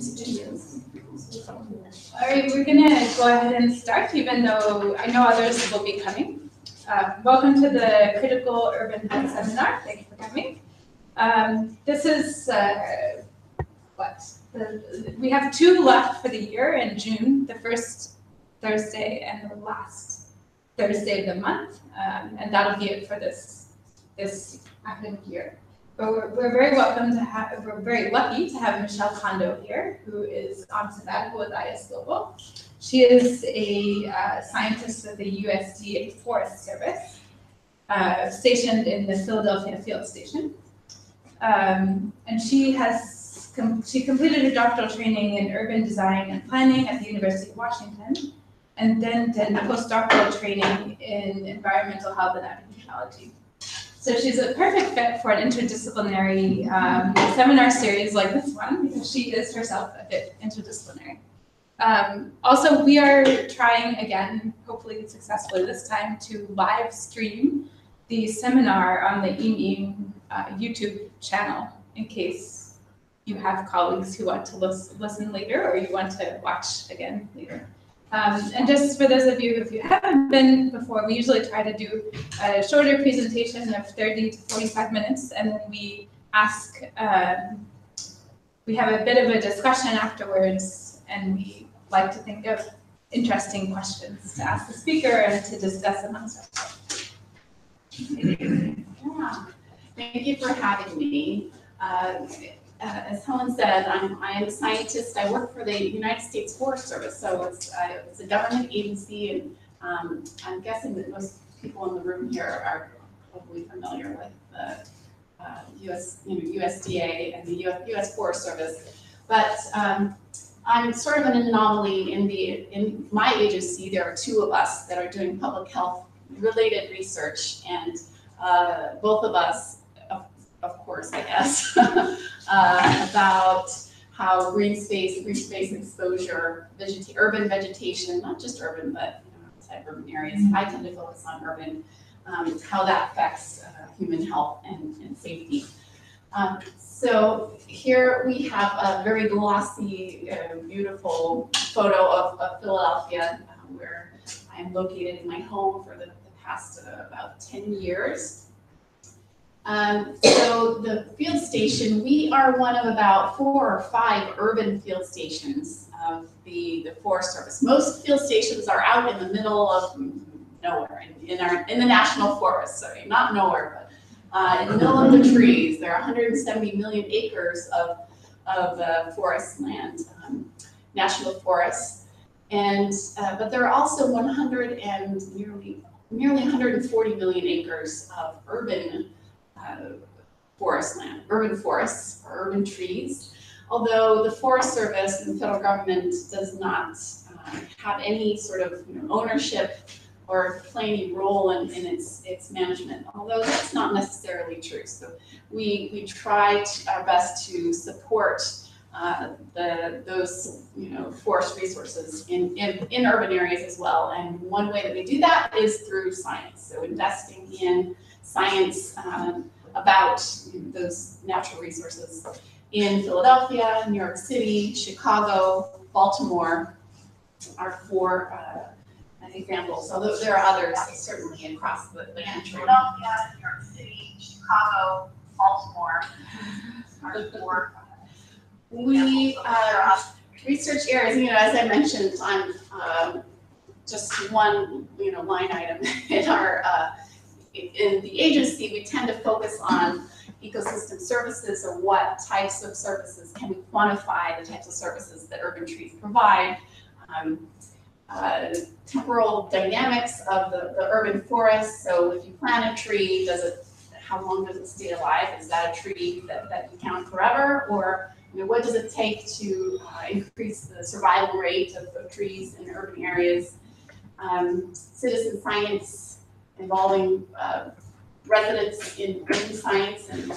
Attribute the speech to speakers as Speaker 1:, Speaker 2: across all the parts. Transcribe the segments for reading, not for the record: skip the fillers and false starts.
Speaker 1: All right, we're going to go ahead and start, even though I know others will be coming. Welcome to the Critical Urban Health Seminar. Thank you for coming. This is we have 2 left for the year in June, the first Thursday and the last Thursday of the month, and that'll be it for this academic year. But we're very welcome to have, we're very lucky to have Michelle Kondo here, who is on sabbatical with IS Global. She is a scientist with the USDA Forest Service, stationed in the Philadelphia Field Station. And she completed her doctoral training in urban design and planning at the University of Washington, and then did postdoctoral training in environmental health and epidemiology. So she's a perfect fit for an interdisciplinary seminar series like this one, because she is herself a bit interdisciplinary. Also, we are trying again, hopefully successfully this time, to live stream the seminar on the IMIM YouTube channel, in case you have colleagues who want to listen later, or you want to watch again later. And just for those of you, if you haven't been before, we usually try to do a shorter presentation of 30 to 45 minutes, and then we ask, we have a bit of a discussion afterwards, and we like to think of interesting questions to ask the speaker and to discuss amongst ourselves.
Speaker 2: Yeah. Thank you for having me. As Helen said, I am a scientist. I work for the United States Forest Service, so it's a government agency, and I'm guessing that most people in the room here are probably familiar with the USDA and the U.S. Forest Service. But I'm sort of an anomaly in my agency. There are 2 of us that are doing public health related research, and both of us, of course, I guess, about how green space exposure, urban vegetation, not just urban, but outside urban areas. I tend to focus on urban, how that affects human health and safety. So here we have a very glossy, beautiful photo of Philadelphia, where I'm located in my home for the past about 10 years. So the field station, we are one of about 4 or 5 urban field stations of the Forest Service. Most field stations are out in the middle of nowhere, in the national forest. Sorry, not nowhere, but in the middle of the trees. There are 170 million acres of forest land, national forests, and but there are also nearly 140 million acres of urban forest land, urban forests or urban trees. Although the Forest Service and the federal government does not have any sort of ownership or play any role in its management, although that's not necessarily true. So we try our best to support those forest resources in urban areas as well. And one way that we do that is through science. So investing in science about those natural resources in Philadelphia, New York City, Chicago, Baltimore are 4 examples, although there are others certainly across the country. Philadelphia, New York City, Chicago, Baltimore are 4. We research areas, as I mentioned, I'm just one line item in our in the agency. We tend to focus on ecosystem services, or what types of services can we quantify, the types of services that urban trees provide, temporal dynamics of the urban forest. So if you plant a tree, how long does it stay alive? Is that a tree that you count forever, or what does it take to increase the survival rate of trees in urban areas? Citizen science involving residents in science, and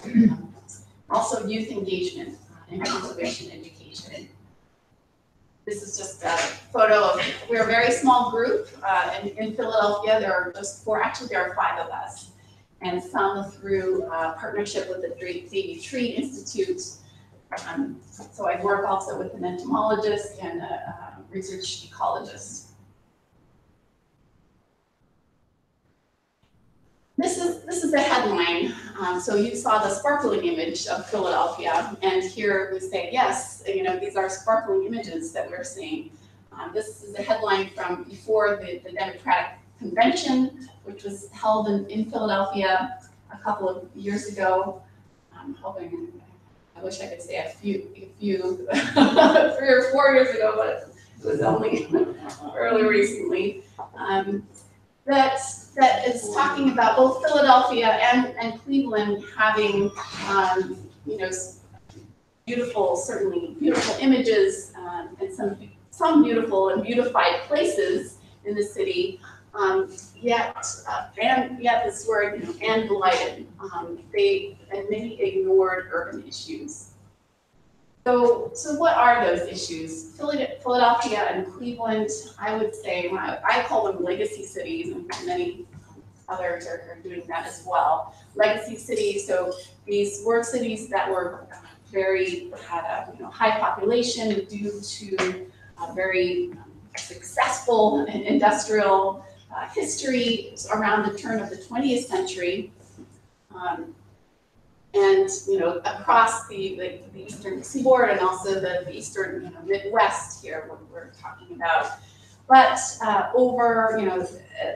Speaker 2: also youth engagement and conservation education. This is just a photo of, we're a very small group in Philadelphia. There are just 4, actually there are 5 of us, and some through partnership with the Baby Tree Institute So I work also with an entomologist and a research ecologist. This is the headline. So you saw the sparkling image of Philadelphia, and here we say, yes, these are sparkling images that we're seeing. This is a headline from before the Democratic Convention, which was held in Philadelphia a couple of years ago. I'm hoping, I wish I could say a few 3 or 4 years ago, but it was only fairly recently. That is talking about both Philadelphia and Cleveland having, beautiful, certainly beautiful images and some beautiful and beautified places in the city. Yet this word, and blighted. And many ignored urban issues. So what are those issues? Philadelphia and Cleveland, I would say, I call them legacy cities, and many others are doing that as well. Legacy cities, so these were cities that were had a high population due to a very successful industrial history around the turn of the 20th century. And across the eastern seaboard and also the eastern Midwest here, what we're talking about. But over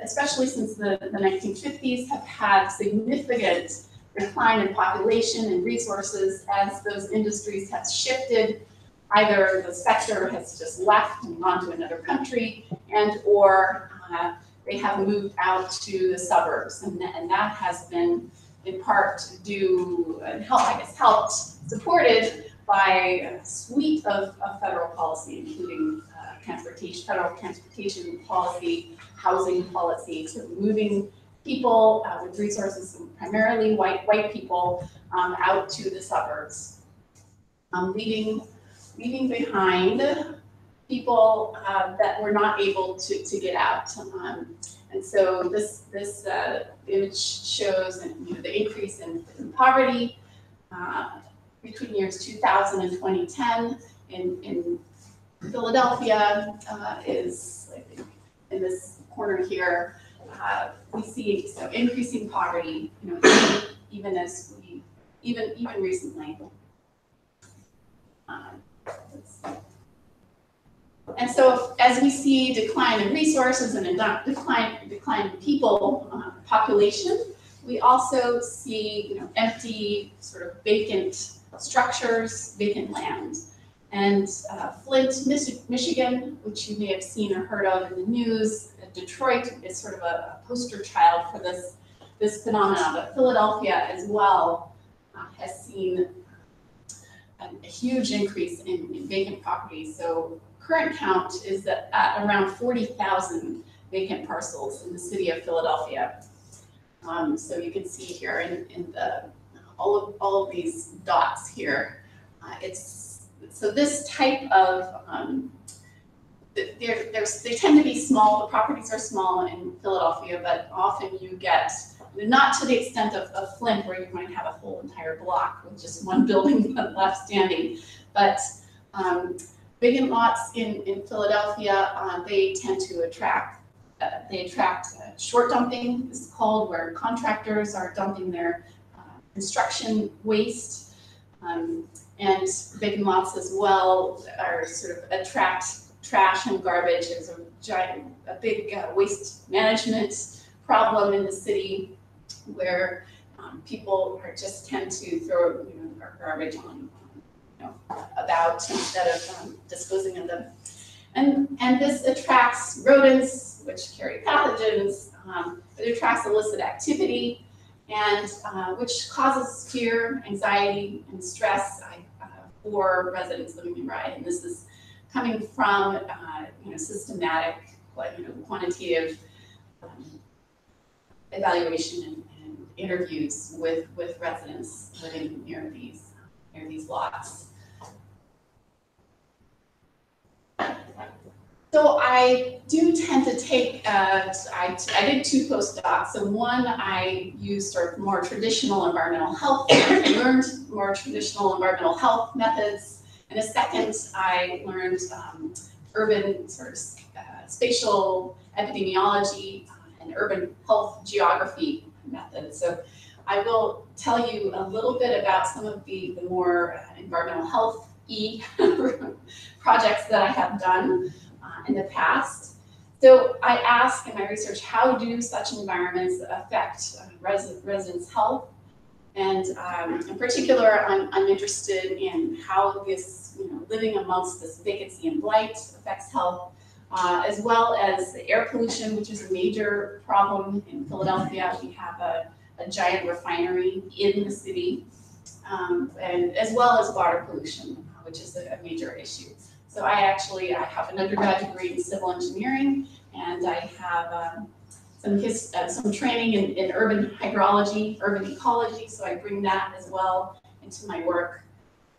Speaker 2: especially since the 1950s, have had significant decline in population and resources as those industries have shifted. Either the sector has just left and gone to another country, or they have moved out to the suburbs, and that has been in part helped, supported by a suite of federal policy, including federal transportation policy, housing policy, so moving people with resources, primarily white people, out to the suburbs, leaving behind people that were not able to get out. And so this image shows the increase in poverty between years 2000 and 2010 in Philadelphia is, I think, in this corner here. We see increasing poverty, even recently. And so as we see decline in resources and decline in people population, we also see empty, sort of vacant structures, vacant land. And Flint, Michigan, which you may have seen or heard of in the news, Detroit is sort of a poster child for this phenomenon, but Philadelphia as well has seen a huge increase in vacant property. So current count is that at around 40,000 vacant parcels in the city of Philadelphia. So you can see here in all of these dots here, so this type of they tend to be small. The properties are small in Philadelphia, but often you get, not to the extent of Flint, where you might have a whole entire block with just one building left standing, but vacant lots in Philadelphia, they tend to attract short dumping, is called, where contractors are dumping their construction waste, and vacant lots as well are sort of attract trash and garbage. There's a big waste management problem in the city where people just tend to throw garbage on about instead of disposing of them. And this attracts rodents, which carry pathogens. It attracts illicit activity, and which causes fear, anxiety, and stress for residents living in Rye. And this is coming from systematic, quantitative evaluation and interviews with residents living near these lots. So I do tend to take, I did 2 postdocs. So one, I used sort of more traditional environmental health, I learned more traditional environmental health methods. And In a second, I learned urban sort of spatial epidemiology and urban health geography methods. So I will tell you a little bit about some of the more environmental health-y projects that I have done in the past. So I ask in my research, how do such environments affect residents' health? And in particular, I'm interested in how this, living amongst this vacancy and blight affects health, as well as air pollution, which is a major problem in Philadelphia. We have a giant refinery in the city, and as well as water pollution, which is a major issue. So I have an undergrad degree in civil engineering, and I have some training in urban hydrology, urban ecology, so I bring that as well into my work.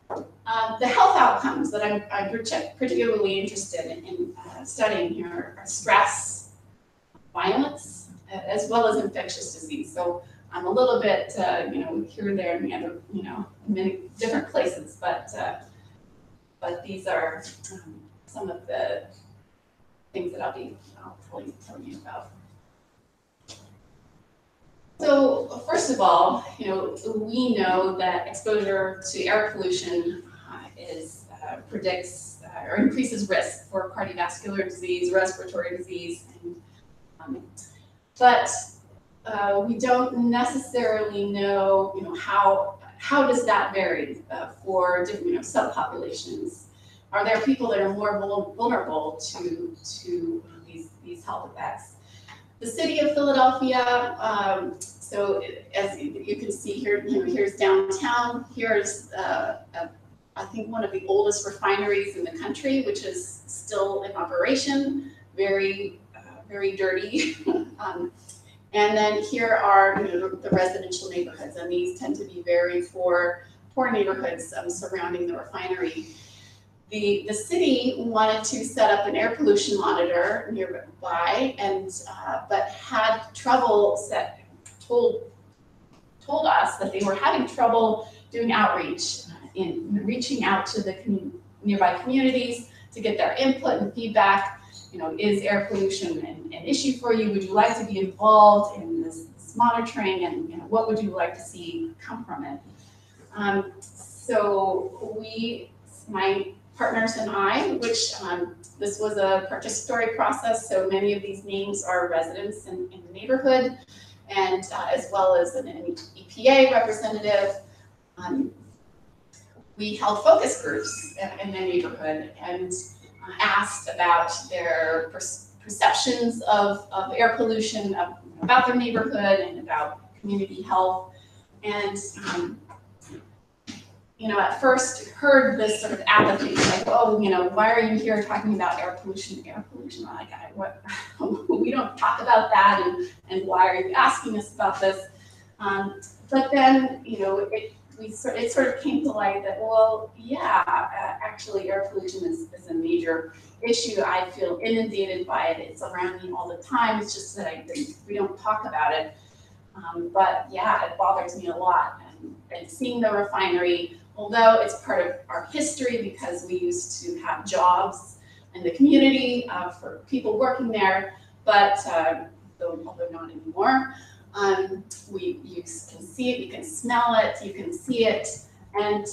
Speaker 2: The health outcomes that I'm particularly interested in studying here are stress, violence, as well as infectious disease. So I'm a little bit, here, there, and the other, many different places, but these are some of the things that I'll telling you about. So first of all, we know that exposure to air pollution predicts or increases risk for cardiovascular disease, respiratory disease, but we don't necessarily know, how does that vary for different subpopulations? Are there people that are more vulnerable to these health effects? The city of Philadelphia, so as you can see here, here's downtown. Here's, I think, one of the oldest refineries in the country, which is still in operation, very dirty. And then here are the residential neighborhoods, and these tend to be very poor neighborhoods surrounding the refinery. The city wanted to set up an air pollution monitor nearby, but had trouble. Told us that they were having trouble doing outreach in reaching out to the nearby communities to get their input and feedback. Is air pollution an issue for you? Would you like to be involved in this monitoring? And what would you like to see come from it? So my partners and I, which this was a participatory process, so many of these names are residents in the neighborhood, and as well as an EPA representative. We held focus groups in the neighborhood and asked about their perceptions of air pollution, about their neighborhood and about community health. And at first heard this sort of apathy, like, oh, why are you here talking about air pollution? I'm like, what? We don't talk about that, and why are you asking us about this? But then, it sort of came to light that, well, yeah, actually air pollution is a major issue. I feel inundated by it. It's around me all the time. It's just that we don't talk about it. But yeah, it bothers me a lot. And seeing the refinery, although it's part of our history because we used to have jobs in the community for people working there, but although not anymore, you can see it, you can smell it, you can see it, and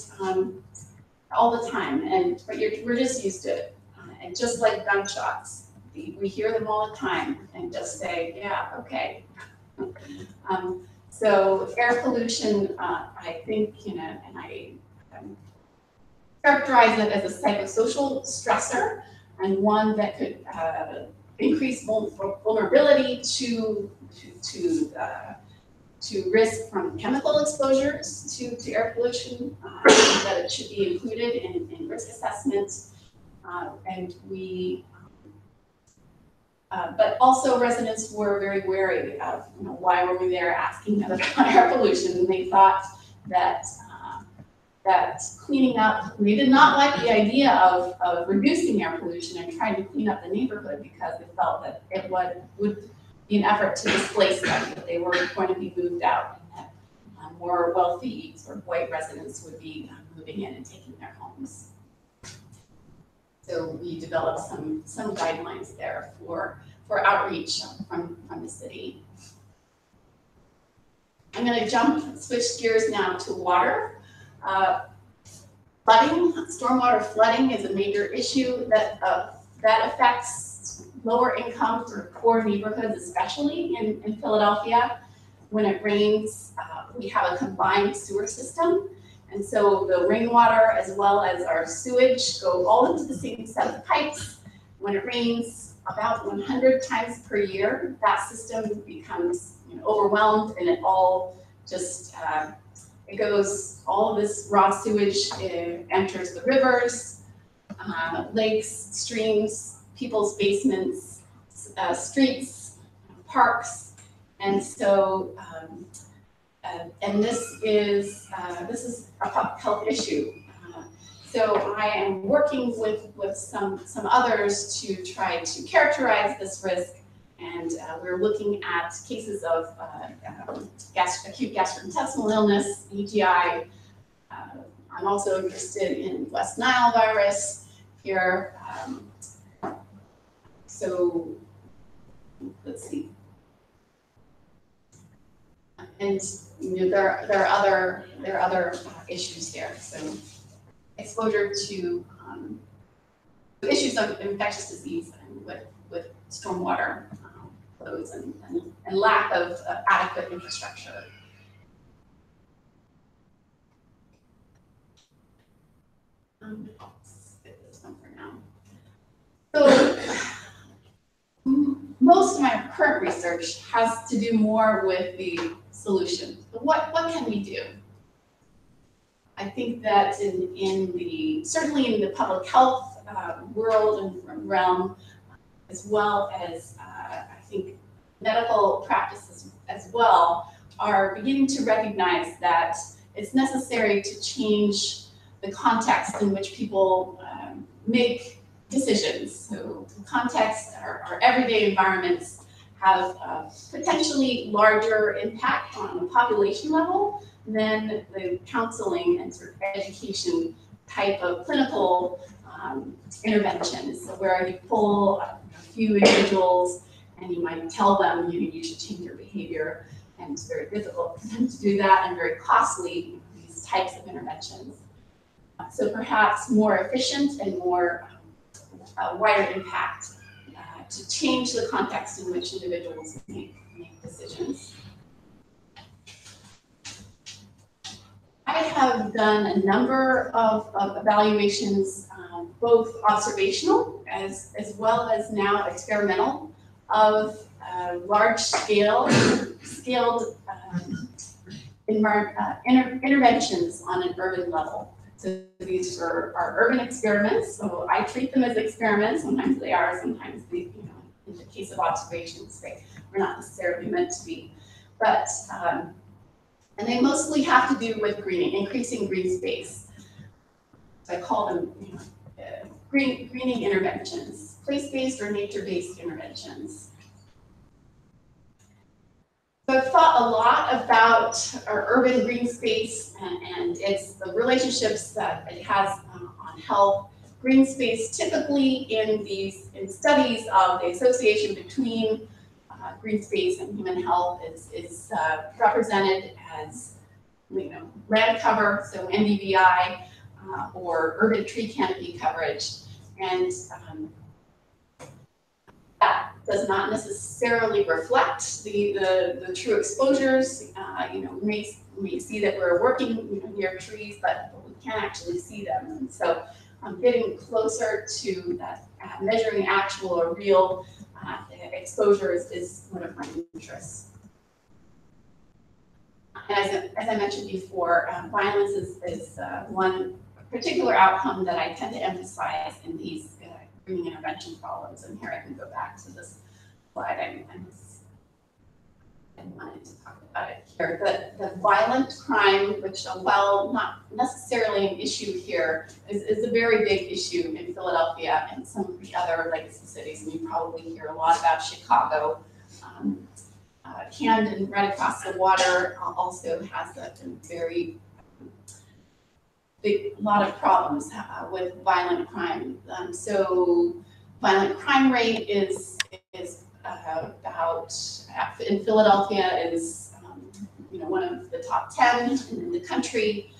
Speaker 2: all the time. But we're just used to it. And just like gunshots, we hear them all the time and just say, yeah, okay. So air pollution, I think, and I characterize it as a psychosocial stressor, and one that could increase vulnerability to risk from chemical exposures to air pollution, that it should be included in risk assessments. But also residents were very wary of why were we there asking them about air pollution, and they thought that cleaning up, they did not like the idea of reducing air pollution and trying to clean up the neighborhood because they felt that it would be an effort to displace them, that they were going to be moved out, and that more wealthy sort of white residents would be moving in and taking their homes. So we developed some guidelines there for outreach from the city. I'm going to switch gears now to water. Flooding, stormwater flooding is a major issue that affects lower income or poor neighborhoods, especially in Philadelphia. When it rains, we have a combined sewer system. And so the rainwater as well as our sewage go all into the same set of pipes. When it rains about 100 times per year, that system becomes overwhelmed, and it all just, it goes, all of this raw sewage enters the rivers, lakes, streams, people's basements, streets, parks. And so, and this is a public health issue. So I am working with some others to try to characterize this risk, and we're looking at cases of acute gastrointestinal illness, EGI. I'm also interested in West Nile virus here. So let's see. And there are other issues there. So exposure to issues of infectious disease and with stormwater flows and lack of adequate infrastructure. Let's get this one for now. So most of my current research has to do more with the solution. But what can we do? I think that certainly in the public health world and realm, as well as I think medical practices as well, are beginning to recognize that it's necessary to change the context in which people make decisions. So the context, our everyday environments have potentially larger impact on the population level than the counseling and sort of education type of clinical interventions. So where you pull a few individuals and you might tell them you should change your behavior, and it's very difficult for them to do that and very costly, these types of interventions. So perhaps more efficient and more wider impact to change the context in which individuals make decisions. I have done a number of evaluations, both observational as well as now experimental, of large-scaled interventions on an urban level. So these are urban experiments. So I treat them as experiments. Sometimes they are, sometimes they, in the case of observations, they were not necessarily meant to be. But and they mostly have to do with greening, increasing green space. So I call them greening interventions, place-based or nature-based interventions. So I've thought a lot about our urban green space and it's the relationships that it has on health. Green space typically in studies of the association between green space and human health is represented as land cover, so NDVI, or urban tree canopy coverage, and that does not necessarily reflect the true exposures. We may see that we're working near trees, but we can't actually see them. And so getting closer to that, measuring actual or real exposure is one of my interests. And as I mentioned before, violence is one particular outcome that I tend to emphasize in these greening intervention problems. And here I can go back to this slide. I wanted to talk about it here. The violent crime, which while not necessarily an issue here, is a very big issue in Philadelphia and some of the other legacy cities. And you probably hear a lot about Chicago. Camden, right across the water, also has a very lot of problems with violent crime. So violent crime rate is about, in Philadelphia is one of the top 10 in the country.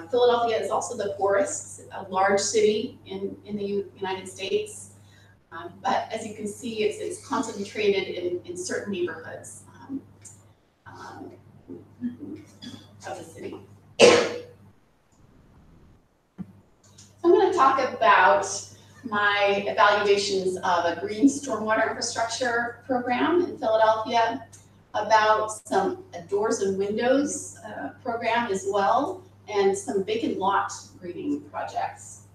Speaker 2: Philadelphia is also the poorest, large city in the United States. But as you can see, it's concentrated in certain neighborhoods of the city. So I'm going to talk about my evaluations of a green stormwater infrastructure program in Philadelphia, about some doors and windows program as well, and some vacant lot greening projects.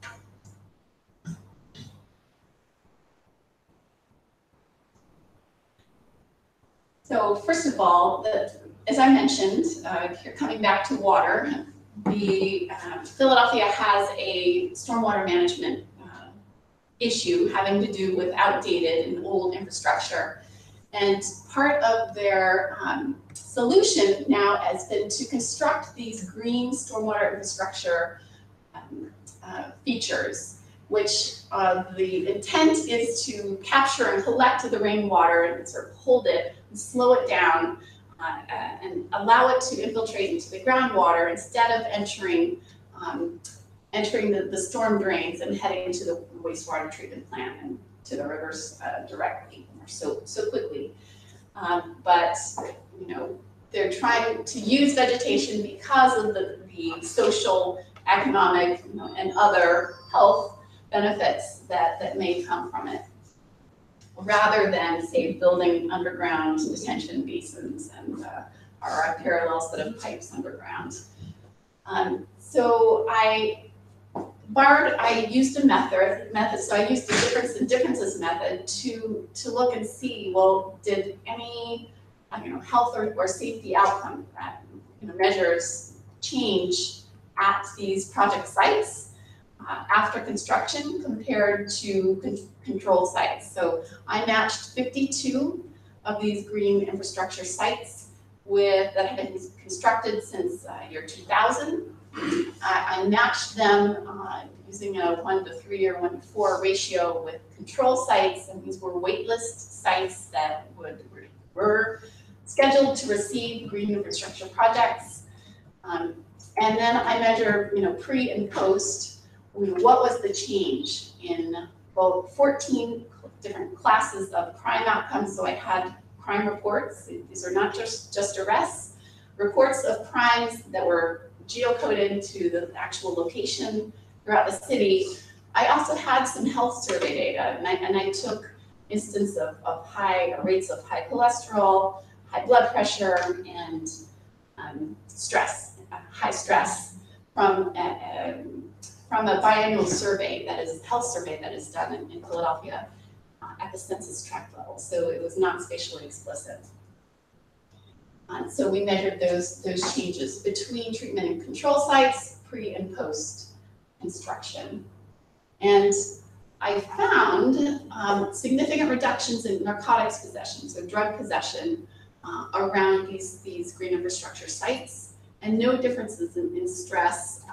Speaker 2: So first of all, as I mentioned, coming back to water, Philadelphia has a stormwater management issue having to do with outdated and old infrastructure. And part of their solution now has been to construct these green stormwater infrastructure features, which the intent is to capture and collect the rainwater and sort of hold it and slow it down and allow it to infiltrate into the groundwater instead of entering the storm drains and heading to the wastewater treatment plant and to the rivers directly or so quickly. But they're trying to use vegetation because of the social, economic, and other health benefits that may come from it, rather than, say, building underground detention basins and our parallel set of pipes underground. So I used a method, so I used the differences method to look and see, well, did any health or safety outcome measures change at these project sites after construction compared to controlled sites. So I matched 52 of these green infrastructure sites that have been constructed since year 2000. I matched them using a 1:3 or 1:4 ratio with control sites, and these were waitlist sites that were scheduled to receive green infrastructure projects. And then I measured, pre and post, what was the change in both 14 different classes of crime outcomes. So I had crime reports. These are not just arrests, reports of crimes that were geocoded to the actual location throughout the city. I also had some health survey data, and I took instance of high rates of high cholesterol, high blood pressure, and high stress from a biannual survey, health survey that is done in Philadelphia at the census tract level. So it was not spatially explicit. So we measured those changes between treatment and control sites, pre and post construction. And I found significant reductions in narcotics possession, so drug possession, around these green infrastructure sites, and no differences in stress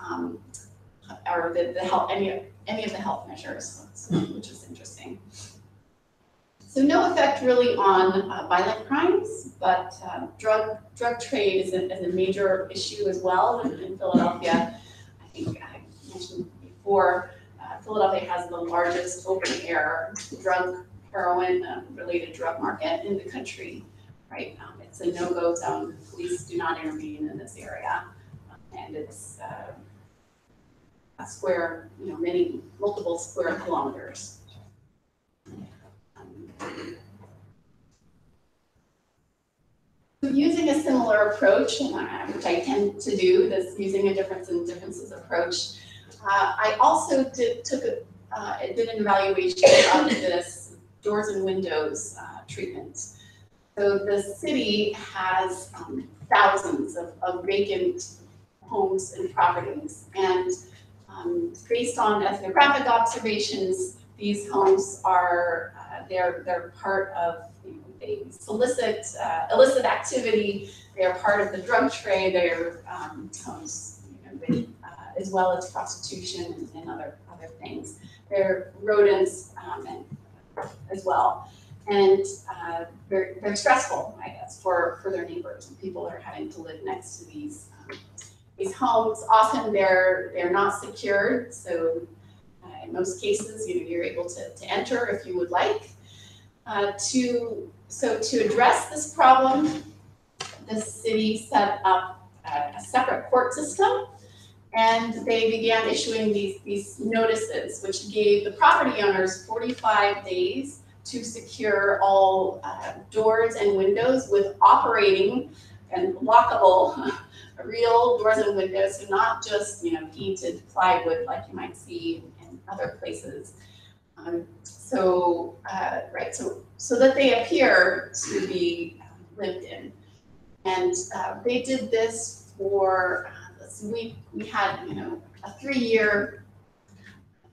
Speaker 2: or any of the health measures, which is interesting. So no effect really on violent crimes, but drug trade is a major issue as well in Philadelphia. I think I mentioned before, Philadelphia has the largest open air heroin related drug market in the country, right? It's a no-go zone. Police do not intervene in this area, and it's a square, multiple square kilometers. So using a similar approach, which I tend to do, this using a differences approach, I also did an evaluation of this doors and windows treatment. So the city has thousands of vacant homes and properties, and based on ethnographic observations, these homes are they're part of, they solicit illicit activity. They are part of the drug trade. They're homes as well as prostitution and other things. There are rodents as well. And they're stressful, I guess, for their neighbors. And people are having to live next to these homes. Often they're not secured, so in most cases, you're able to enter if you would like. To address this problem, the city set up a separate court system, and they began issuing these notices, which gave the property owners 45 days to secure all doors and windows with operating and lockable real doors and windows, so not just painted plywood like you might see in other places. So that they appear to be lived in. And they did this for, we had a 3-year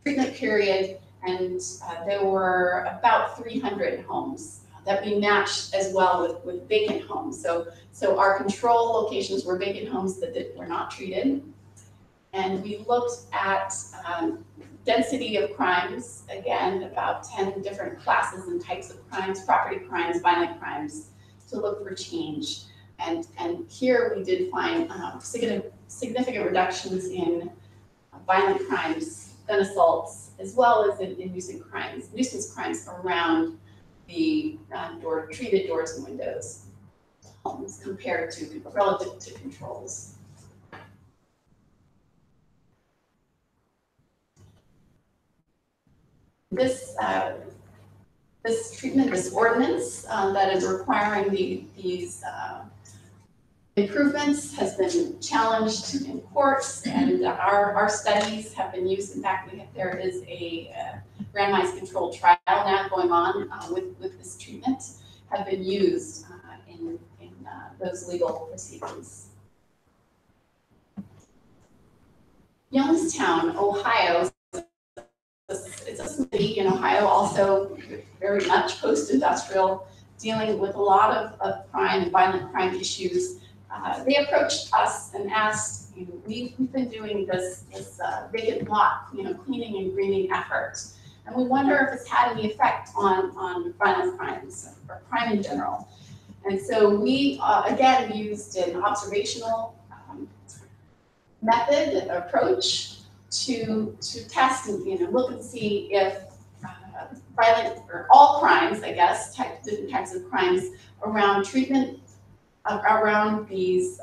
Speaker 2: treatment period, and there were about 300 homes that we matched as well with vacant homes. So our control locations were vacant homes that were not treated. And we looked at density of crimes, again, about 10 different classes and types of crimes, property crimes, violent crimes, to look for change. And here we did find significant reductions in violent crimes, gun assaults, as well as in nuisance crimes around the treated doors and windows homes compared to relative to controls. This treatment, this ordinance that is requiring these improvements has been challenged in courts, and our studies have been used. In fact, there is a randomized controlled trial now going on with this treatment, have been used in those legal proceedings. Youngstown, Ohio. It's a city in Ohio, also very much post-industrial, dealing with a lot of crime and violent crime issues. They approached us and asked, we've been doing this vacant lot, cleaning and greening effort, and we wonder if it's had any effect on violent crimes or crime in general. And so we again used an observational method approach to test and look and see if violent or all crimes, I guess, different types of crimes around treatment around these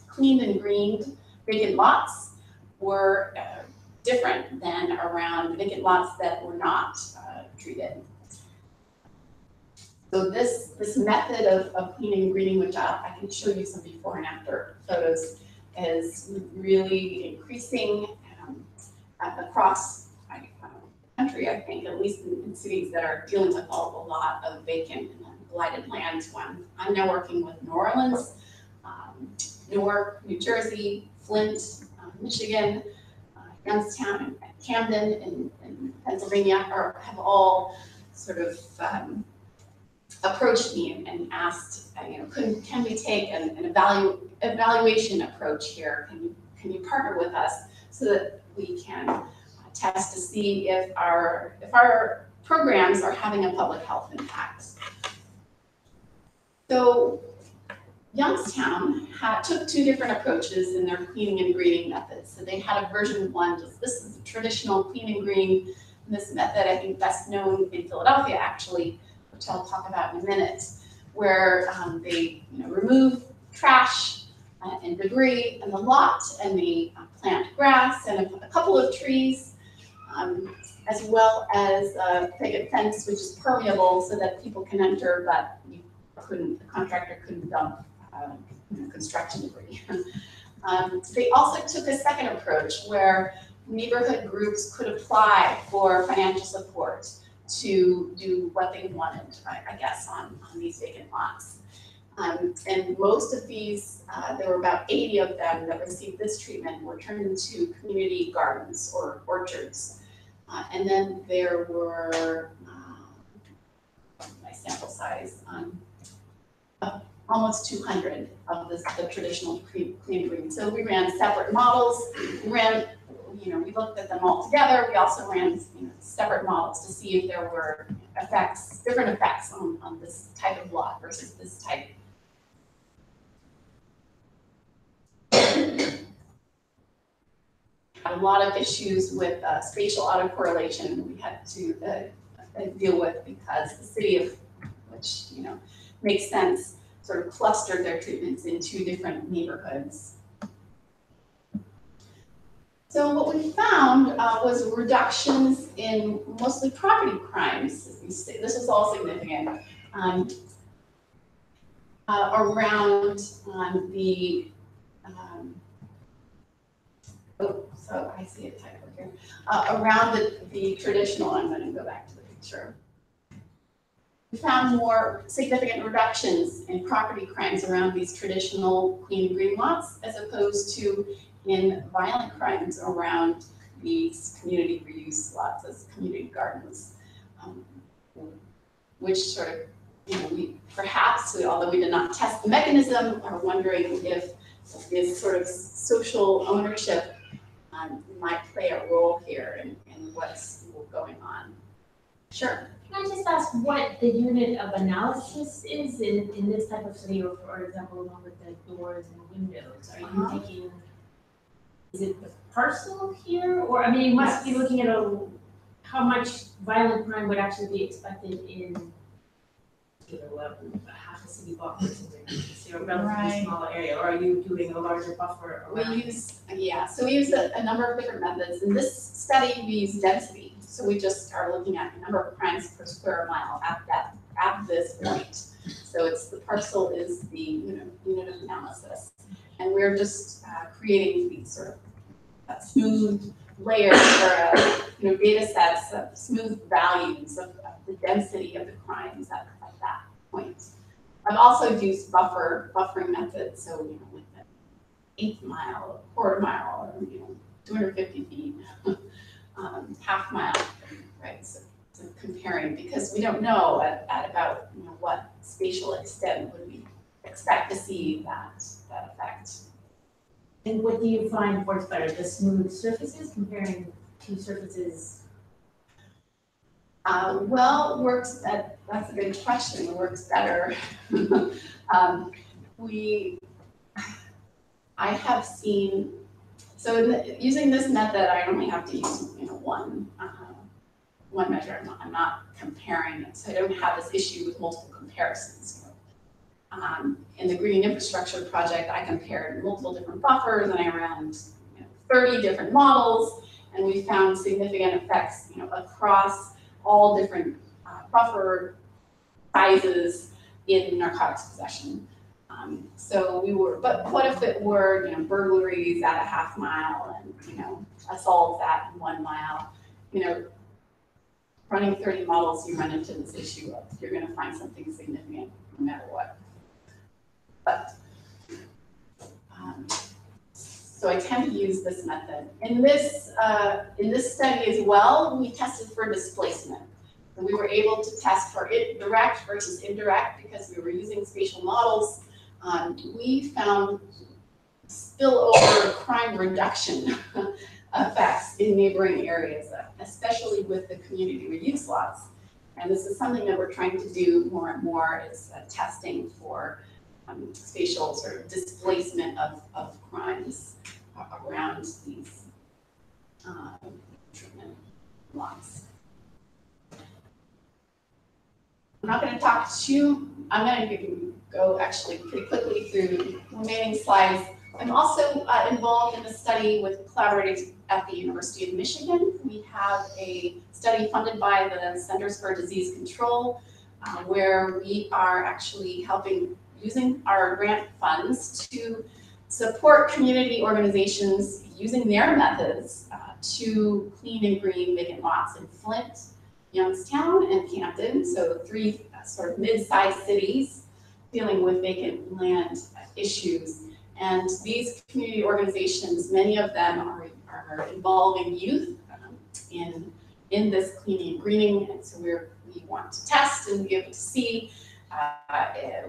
Speaker 2: cleaned and greened vacant lots were different than around vacant lots that were not treated. So this method of cleaning and greening, which I can show you some before and after photos, is really increasing across the country, I think, at least in cities that are dealing with a lot of vacant and blighted lands. I'm now working with New Orleans, Newark, New Jersey, Flint, Michigan, Youngstown, and Camden in Pennsylvania have all sort of approached me and asked, can we take an evaluation approach here? Can you partner with us so that we can test to see if our programs are having a public health impact? So Youngstown took 2 different approaches in their cleaning and greening methods. So they had a version 1, this is a traditional clean and green. This method, I think, best known in Philadelphia, actually, which I'll talk about in a minute, where they remove trash and debris in the lot, and they plant grass and a couple of trees, as well as a picket fence, which is permeable so that people can enter, but the contractor couldn't dump construction debris. They also took a second approach where neighborhood groups could apply for financial support to do what they wanted, I guess, on these vacant lots. And most of these, there were about 80 of them that received this treatment, were turned into community gardens or orchards. And then there were, my sample size, almost 200 of the traditional clean and green. So we ran separate models. We ran, we looked at them all together. We also ran, separate models to see if there were different effects on this type of lot versus this type. A lot of issues with spatial autocorrelation we had to deal with because the city of, which makes sense, sort of clustered their treatments in 2 different neighborhoods. So what we found was reductions in mostly property crimes. This was all significant around the. So I see a typo here. Around the traditional, I'm going to go back to the picture. We found more significant reductions in property crimes around these traditional clean and green lots, as opposed to in violent crimes around these community reuse lots as community gardens, which sort of, we perhaps, although we did not test the mechanism, are wondering if this sort of social ownership might play a role here in what's going on. Sure.
Speaker 3: Can I just ask what the unit of analysis is in this type of study, or for example, along with the doors and windows? Are you taking, is it the parcel here? Or, I mean, you must be looking at how much violent crime would actually be expected in half a city block or something, so a relatively smaller area, or are you doing a larger buffer around?
Speaker 2: We use a number of different methods. In this study, we use density. So we just are looking at the number of crimes per square mile at this point. So it's the parcel is the unit of analysis, and we're just creating these sort of smooth layers or data sets of smooth values of the density of the crimes at that point. I've also used buffering methods, so with an eighth mile, a quarter mile, or 250 feet, half mile, right? So comparing, because we don't know at about what spatial extent would we expect to see that effect.
Speaker 3: And what do you find works better, the smooth surfaces comparing 2 surfaces?
Speaker 2: Well, that's a good question. Works better. I have seen, so using this method, I only have to use one measure. I'm not comparing it, so I don't have this issue with multiple comparisons. In the green infrastructure project, I compared multiple different buffers, and I ran 30 different models, and we found significant effects across all different buffer sizes in narcotics possession. So we were, but what if it were burglaries at a half mile and assaults at 1 mile? Running 30 models, you run into this issue of you're going to find something significant no matter what. But so I tend to use this method. In this study as well, we tested for displacement. So we were able to test for direct versus indirect because we were using spatial models. We found spillover crime reduction effects in neighboring areas, especially with the community reuse lots. And this is something that we're trying to do more and more, is testing for spatial sort of displacement of crimes around these treatment lots. I'm not going to talk I'm going to go actually pretty quickly through the remaining slides. I'm also involved in a study with collaborators at the University of Michigan. We have a study funded by the Centers for Disease Control, where we are actually helping, using our grant funds, to support community organizations using their methods to clean and green vacant lots in Flint, Youngstown, and Camden. So 3 sort of mid-sized cities dealing with vacant land issues. And these community organizations, many of them are involving youth in this cleaning and greening. And so we want to test and be able to see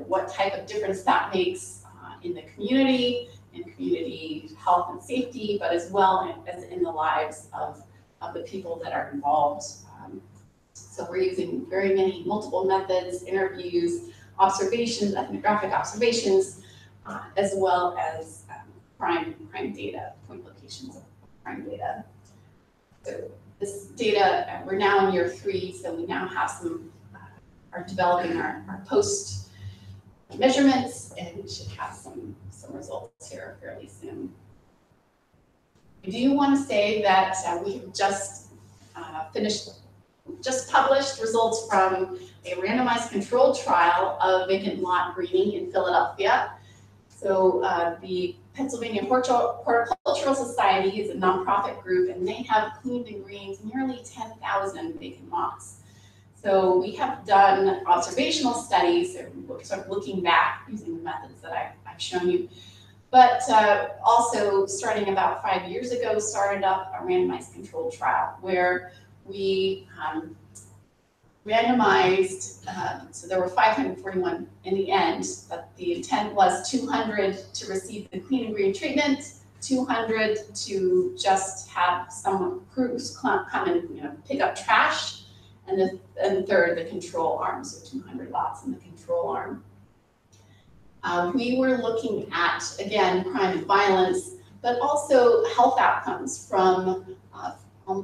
Speaker 2: what type of difference that makes in the community, in community health and safety, but as well as in the lives of the people that are involved. So we're using very many multiple methods, interviews, observations, ethnographic observations, as well as crime data, point locations of crime data. So this data, we're now in year 3, so we now have some, are developing our post measurements, and we should have some results here fairly soon. I do want to say that we have just published results from a randomized controlled trial of vacant lot greening in Philadelphia. So the Pennsylvania Horticultural Society is a nonprofit group, and they have cleaned and greened nearly 10,000 vacant lots. So we have done observational studies, and sort of looking back using the methods that I've shown you. But also, starting about 5 years ago, started up a randomized controlled trial where we randomized, so there were 541 in the end, but the intent was 200 to receive the clean and green treatment, 200 to just have some crews come and pick up trash, and the third, the control arm, so 200 lots in the control arm. We were looking at, again, crime and violence, but also health outcomes from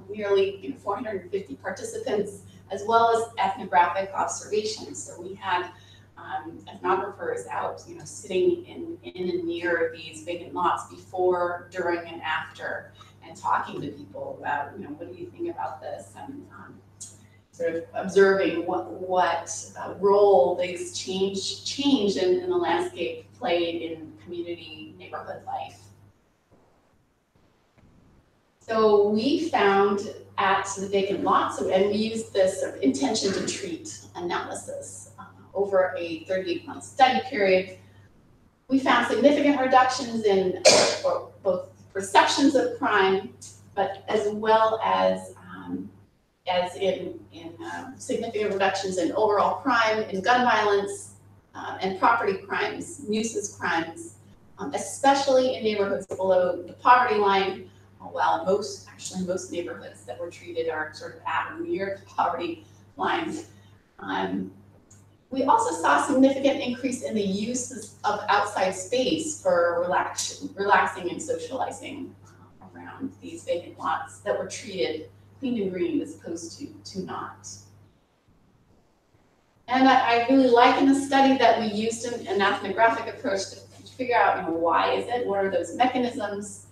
Speaker 2: nearly 450 participants, as well as ethnographic observations. So we had ethnographers out, sitting in and near these vacant lots before, during, and after, and talking to people about, what do you think about this, and sort of observing what role these change in the landscape played in community neighborhood life. So we found at the vacant lots, and we used this sort of intention to treat analysis over a 38-month study period. We found significant reductions in both perceptions of crime, but as well as in significant reductions in overall crime, in gun violence, and property crimes, nuisance crimes, especially in neighborhoods below the poverty line, while most neighborhoods that were treated are sort of at or near the poverty line. We also saw a significant increase in the use of outside space for relaxing and socializing around these vacant lots that were treated clean and green as opposed to not. And I really like in the study that we used an ethnographic approach to figure out, why is it, what are those mechanisms.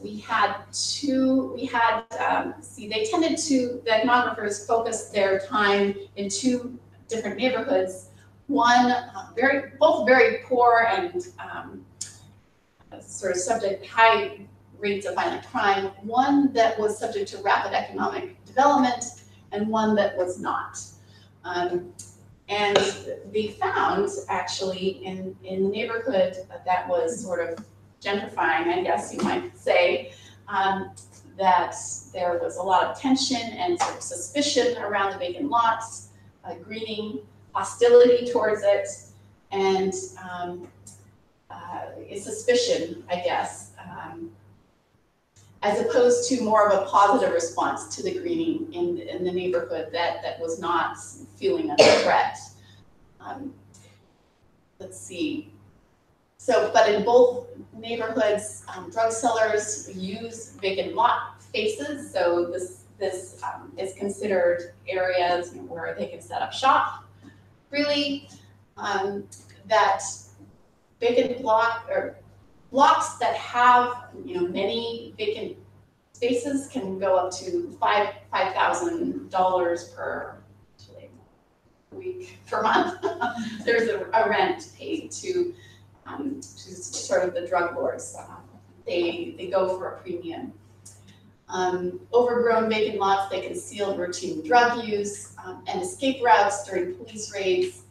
Speaker 2: The ethnographers focused their time in 2 different neighborhoods. One, both very poor and sort of subject high rates of violent crime. One that was subject to rapid economic development, and one that was not. And they found, actually, in the neighborhood that was sort of gentrifying, I guess you might say, that there was a lot of tension and sort of suspicion around the vacant lots, greening, hostility towards it, and suspicion, I guess, as opposed to more of a positive response to the greening in the neighborhood that was not feeling a threat. Let's see. So, but in both neighborhoods, drug sellers use vacant lot spaces. So this is considered areas where they can set up shop. Really, that vacant block or blocks that have many vacant spaces can go up to $5,000 per week per month. There's a rent paid to sort of the drug lords. They go for a premium. Overgrown vacant lots, they conceal routine drug use and escape routes during police raids.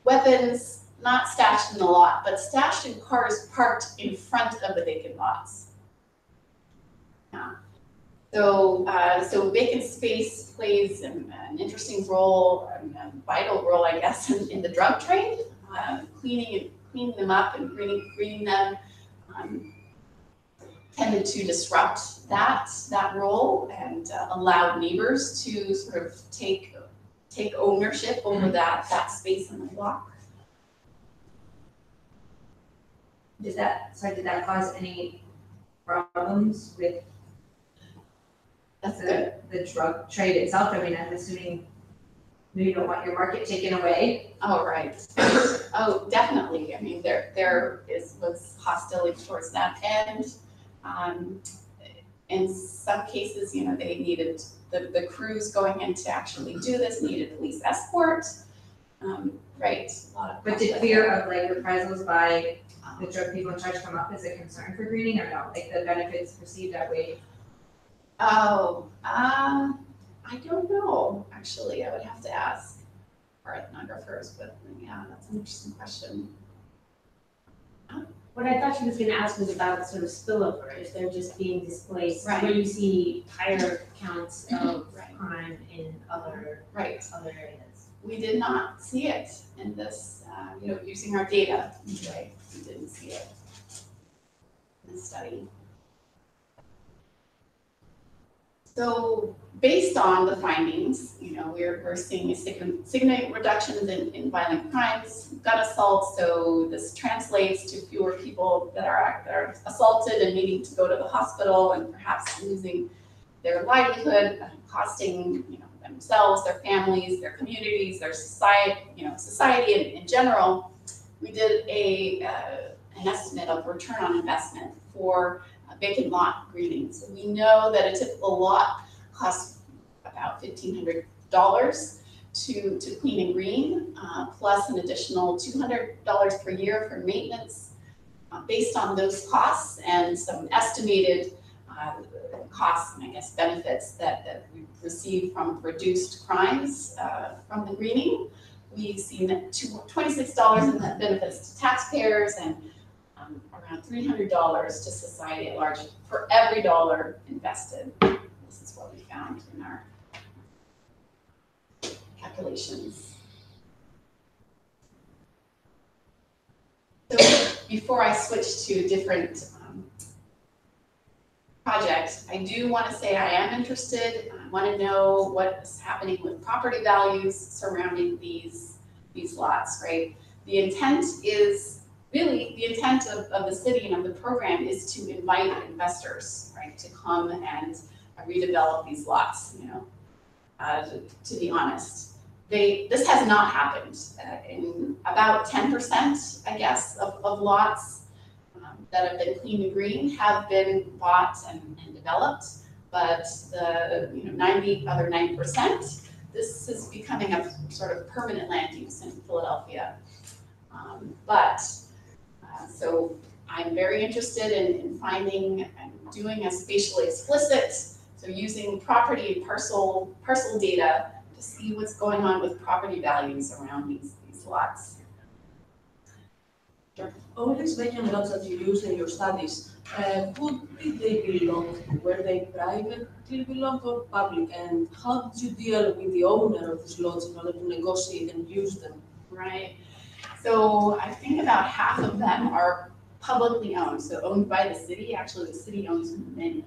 Speaker 2: Weapons, not stashed in the lot, but stashed in cars parked in front of the vacant lots. So, so vacant space plays an interesting role, a vital role, I guess, in the drug trade. Cleaning them up and greening them tended to disrupt that role and allow neighbors to sort of take ownership over that space in the block.
Speaker 4: Did that cause any problems with the drug trade itself? I mean, I'm assuming you don't want your market taken away.
Speaker 2: Oh, right. Oh, definitely. I mean, there was hostility towards that, and in some cases, you know, they needed the crews going in to actually do this needed police escort. Right.
Speaker 4: But did fear of like reprisals by the drug people in charge come up as a concern for greening, or no? Like the benefits perceived that way?
Speaker 2: Oh, I don't know, actually. I would have to ask our ethnographers, but yeah, that's an interesting question.
Speaker 3: What I thought she was gonna ask was about sort of spillover, if they're just being displaced,
Speaker 2: Right.
Speaker 3: where you see higher counts of
Speaker 2: Right.
Speaker 3: crime in other areas.
Speaker 2: We did not see it in this, you know, using our data, right? We didn't see it in the study. So based on the findings, you know, we're seeing significant reductions in violent crimes, gun assaults. So this translates to fewer people that are assaulted and needing to go to the hospital and perhaps losing their livelihood, costing, you know, themselves, their families, their communities, their society in general. We did an estimate of return on investment for vacant lot greening. So we know that a typical lot costs about $1,500 to clean and green, plus an additional $200 per year for maintenance. Based on those costs and some estimated costs and I guess benefits that we receive from reduced crimes from the greening, we've seen $26 in the benefits to taxpayers and around $300 to society at large for every dollar invested. This is what we found in our calculations. So before I switch to a different project, I do want to say I am interested. I want to know what's happening with property values surrounding these lots, right? The intent of the city and of the program is to invite investors, right, to come and redevelop these lots, you know, to be honest. This has not happened. In about 10%, I guess, of lots that have been clean and green have been bought and developed, but the 90%, this is becoming a sort of permanent land use in Philadelphia. So I'm very interested in finding and doing a spatially explicit, so using property and parcel data to see what's going on with property values around these lots. Sure.
Speaker 5: All these vacant lots that you used in your studies, who did they belong to? Were they privately belong or public? And how did you deal with the owner of these lots in order to negotiate and use them?
Speaker 2: Right. So I think about half of them are publicly owned, so owned by the city. Actually, the city owns many of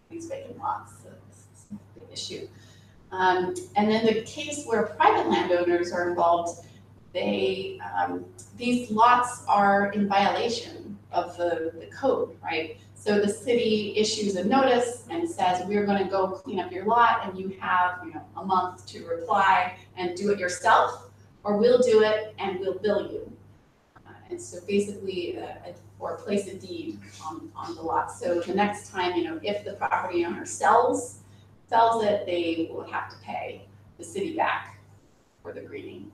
Speaker 2: these vacant lots, so this is a big issue. And then the case where private landowners are involved, these lots are in violation of the code, right? So the city issues a notice and says, we're going to go clean up your lot, and you have a month to reply and do it yourself, or we'll do it and we'll bill you. And so basically, or place a deed on the lot. So the next time, if the property owner sells it, they will have to pay the city back for the greening.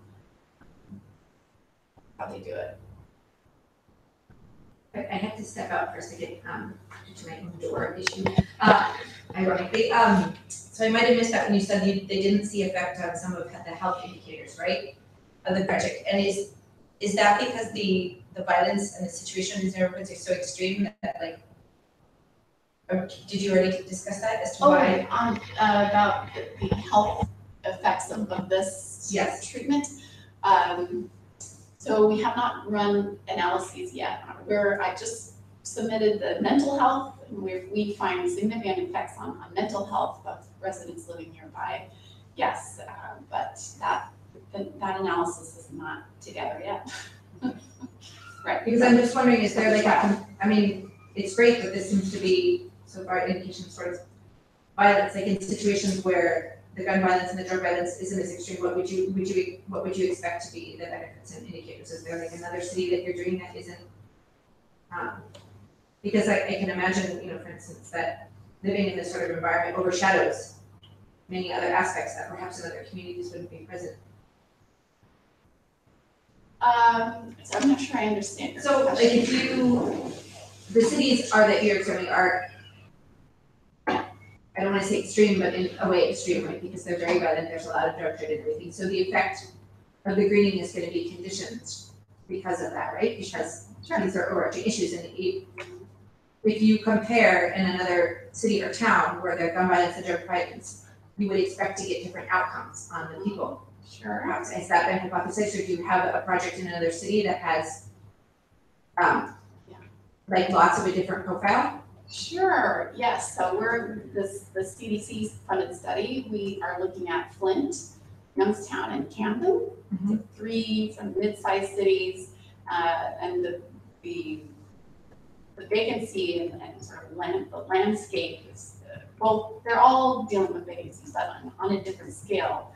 Speaker 2: How they do it.
Speaker 4: I have to step out for a second due to my own door issue. Ironically, so I might have missed that when you said they didn't see effect on some of the health indicators, right, of the project. And is that because the violence and the situation in neighborhoods are so extreme that Or did you already discuss that as to
Speaker 2: Oh,
Speaker 4: why?
Speaker 2: about the health effects of this
Speaker 4: Yes.
Speaker 2: treatment. So we have not run analyses yet. I just submitted the mental health, and we find significant effects on mental health of residents living nearby. Yes, but that analysis is not together yet. Right.
Speaker 4: Because I'm just wondering, is there like I mean, it's great that this seems to be so far indications towards violence, like in situations where the gun violence and the drug violence isn't as extreme, what would you expect to be the benefits and indicators? Is there like another city that you're doing that isn't? Because I can imagine, you know, for instance, that living in this sort of environment overshadows many other aspects that perhaps in other communities wouldn't be present.
Speaker 2: So I'm not sure I understand.
Speaker 4: So like if the cities that you're observing are, I don't want to say extreme, but in a way extreme, right? Because they're very violent, there's a lot of drug trade and everything. So the effect of the greening is going to be conditioned because of that, right? Because these are overarching issues. And if you compare in another city or town where there are gun violence and drug violence, you would expect to get different outcomes on the people.
Speaker 2: Sure.
Speaker 4: Perhaps. Has that been hypothesized, or do you have a project in another city that has like lots of a different profile?
Speaker 2: Sure, yes, so the CDC funded study, we are looking at Flint, Youngstown, and Camden, so 3 sort of mid-sized cities, and the vacancy and sort of the landscape is, well, they're all dealing with vacancies, but on a different scale.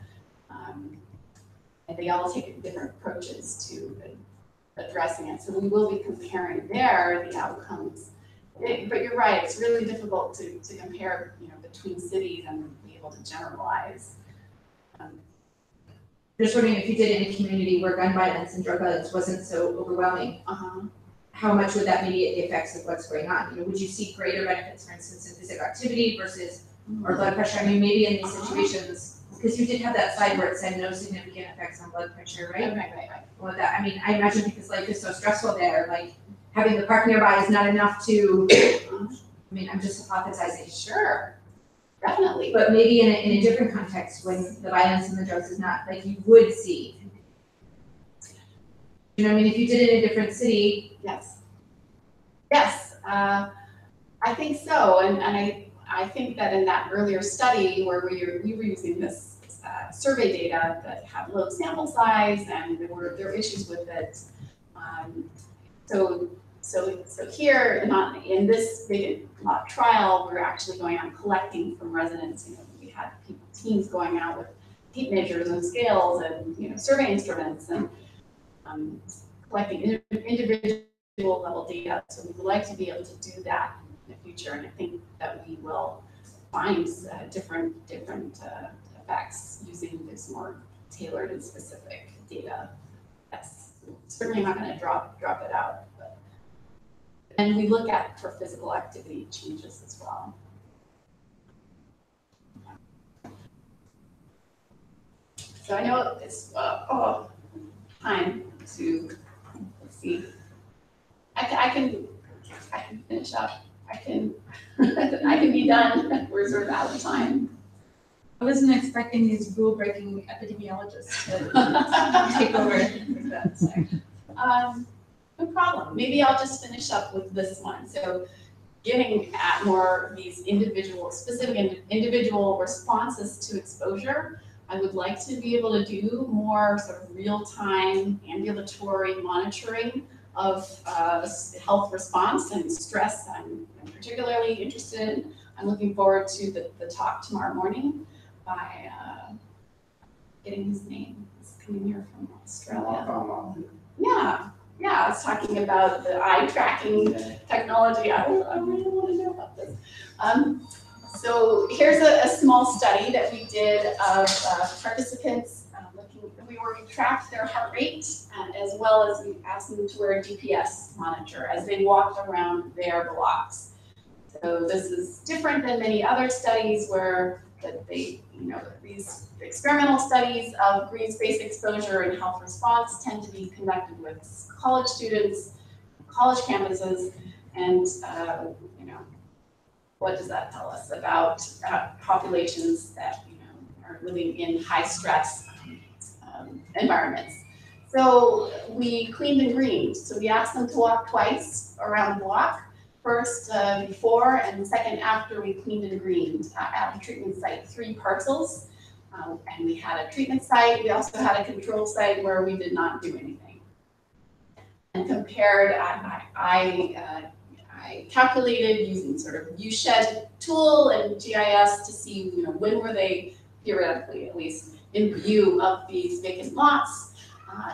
Speaker 2: And they all take different approaches to addressing it, so we will be comparing the outcomes. But you're right, it's really difficult to compare, you know, between cities and be able to generalize.
Speaker 4: Just wondering if you did it in a community where gun violence and drug violence wasn't so overwhelming, how much would that mediate the effects of what's going on? You know, would you see greater benefits, for instance, in physical activity versus or blood pressure? I mean, maybe in these situations, because you did have that slide where it said no significant effects on blood pressure, right?
Speaker 2: Right.
Speaker 4: Well, that, I mean, I imagine because life is so stressful there, like having the park nearby is not enough to, I mean, I'm just hypothesizing.
Speaker 2: Sure, definitely.
Speaker 4: But maybe in a different context, when the violence and the drugs is not, like you would see. You know, I mean, if you did it in a different city.
Speaker 2: Yes, I think so, and I think that in that earlier study where we were using this survey data that had low sample size and there were issues with it. So here, not in this big trial, we're actually going out collecting from residents. You know, we had teams going out with tape measures and scales and, you know, survey instruments and collecting individual level data. So we would like to be able to do that in the future, and I think that we will find different effects using this more tailored and specific data. Yes, certainly not going to drop it out. And we look at for physical activity changes as well. So I know it's time to, let's see. I can finish up. I can be done. We're sort of out of time.
Speaker 1: I wasn't expecting these rule-breaking epidemiologists to take over like that. So.
Speaker 2: No problem. Maybe I'll just finish up with this one. So getting at more these specific individual responses to exposure, I would like to be able to do more sort of real-time ambulatory monitoring of health response and stress. I'm particularly interested in. I'm looking forward to the talk tomorrow morning by getting his name. He's coming here from Australia. Yeah, I was talking about the eye tracking technology. I really want to know about this. So here's a small study that we did of participants we tracked their heart rate as well as we asked them to wear a GPS monitor as they walked around their blocks. So this is different than many other studies where these experimental studies of green space exposure and health response tend to be conducted with college students, college campuses, and what does that tell us about populations that, are living in high stress environments? So we cleaned and greened. So we asked them to walk twice around the block. First before and second after we cleaned and greened at the treatment site, 3 parcels. And we had a treatment site. We also had a control site where we did not do anything. And compared, I calculated using sort of U-shed tool and GIS to see, when were they, theoretically at least, in view of these vacant lots.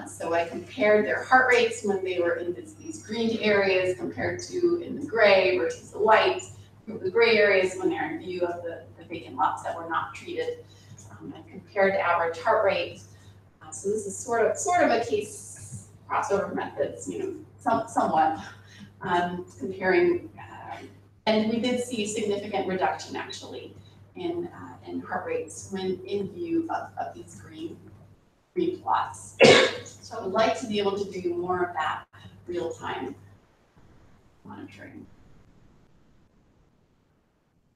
Speaker 2: So I compared their heart rates when they were in these green areas compared to in the gray versus the white. The gray areas when they're in view of the vacant lots that were not treated. I compared the average heart rate. So this is sort of a case crossover methods, somewhat comparing. And we did see significant reduction actually in heart rates when in view of these green plots. So I would like to be able to do more of that real-time monitoring.